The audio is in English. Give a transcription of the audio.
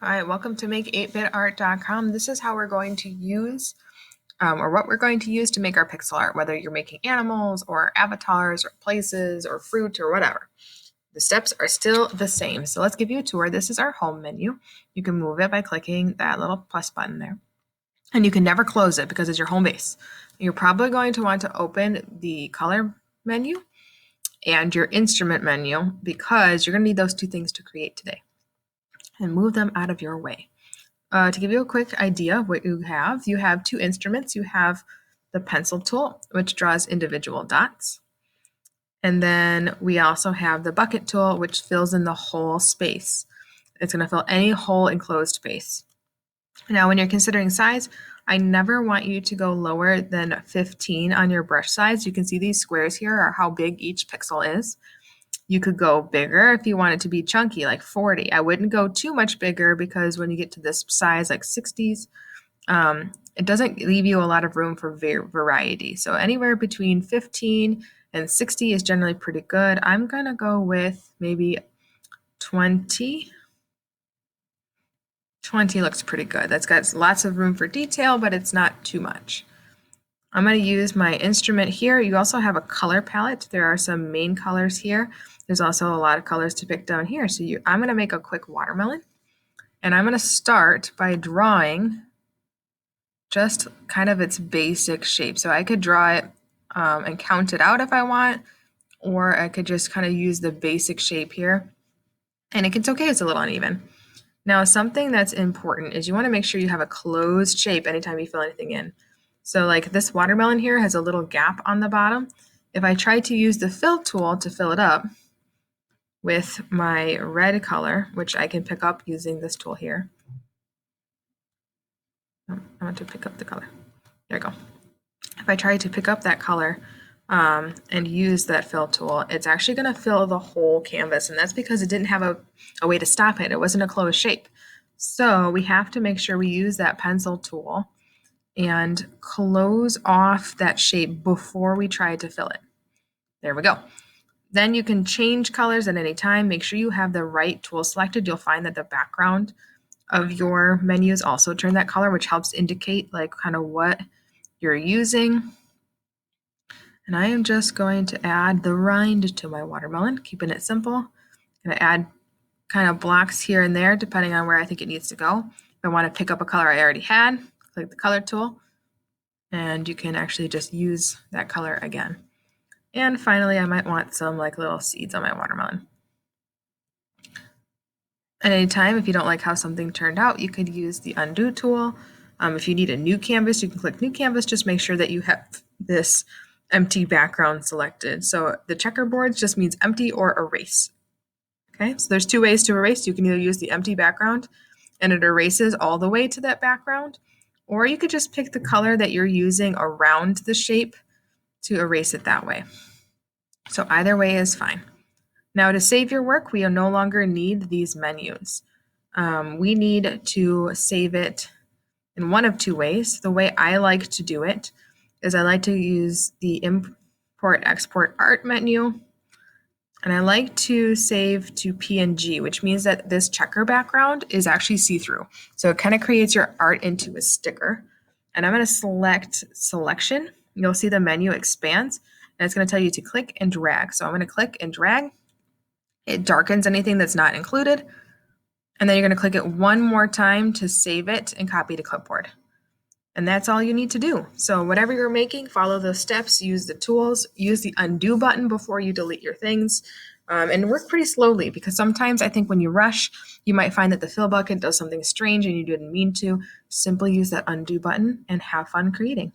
All right, welcome to make8bitart.com. This is how we're going to use, or what we're going to use to make our pixel art, whether you're making animals or avatars or places or fruit or whatever. The steps are still the same. So let's give you a tour. This is our home menu. You can move it by clicking that little plus button there. And you can never close it because it's your home base. You're probably going to want to open the color menu and your instrument menu because you're going to need those two things to create today. And move them out of your way. To give you a quick idea of what you have two instruments. You have the pencil tool, which draws individual dots. And then we also have the bucket tool, which fills in the whole space. It's going to fill any whole enclosed space. Now, when you're considering size, I never want you to go lower than 15 on your brush size. You can see these squares here are how big each pixel is. You could go bigger if you want it to be chunky, like 40. I wouldn't go too much bigger because when you get to this size, like 60s, it doesn't leave you a lot of room for variety. So anywhere between 15 and 60 is generally pretty good. I'm going to go with maybe 20. 20 looks pretty good. That's got lots of room for detail, but it's not too much. I'm going to use my instrument here. You also have a color palette. There are some main colors here. There's also a lot of colors to pick down here. So I'm going to make a quick watermelon. And I'm going to start by drawing just kind of its basic shape. So I could draw it and count it out if I want, or I could just kind of use the basic shape here. And it's okay, it's a little uneven. Now, something that's important is you want to make sure you have a closed shape anytime you fill anything in. So like this watermelon here has a little gap on the bottom. If I try to use the fill tool to fill it up with my red color, which I can pick up using this tool here. I want to pick up the color. There we go. If I try to pick up that color and use that fill tool, it's actually going to fill the whole canvas. And that's because it didn't have a way to stop it. It wasn't a closed shape. So we have to make sure we use that pencil tool and close off that shape before we try to fill it. There we go. Then you can change colors at any time. Make sure you have the right tool selected. You'll find that the background of your menus also turn that color, which helps indicate like kind of what you're using. And I am just going to add the rind to my watermelon, keeping it simple. I'm going to add kind of blocks here and there depending on where I think it needs to go. If I want to pick up a color I already had, click the color tool, and you can actually just use that color again. And finally, I might want some like little seeds on my watermelon. At any time, if you don't like how something turned out, you could use the undo tool. If you need a new canvas, you can click new canvas. Just make sure that you have this empty background selected. So the checkerboard just means empty or erase. Okay, so there's two ways to erase. You can either use the empty background and it erases all the way to that background, or you could just pick the color that you're using around the shape to erase it that way. So either way is fine. Now to save your work, we no longer need these menus. We need to save it in one of two ways. The way I like to do it is I like to use the import export art menu, and I like to save to PNG, which means that this checker background is actually see-through. So it kind of creates your art into a sticker. And I'm going to select selection. You'll see the menu expands, and it's going to tell you to click and drag. So I'm going to click and drag. It darkens anything that's not included. And then you're going to click it one more time to save it and copy to clipboard. And that's all you need to do. So whatever you're making, follow those steps, use the tools, use the undo button before you delete your things, and work pretty slowly, because sometimes I think when you rush, you might find that the fill bucket does something strange and you didn't mean to. Simply use that undo button and have fun creating.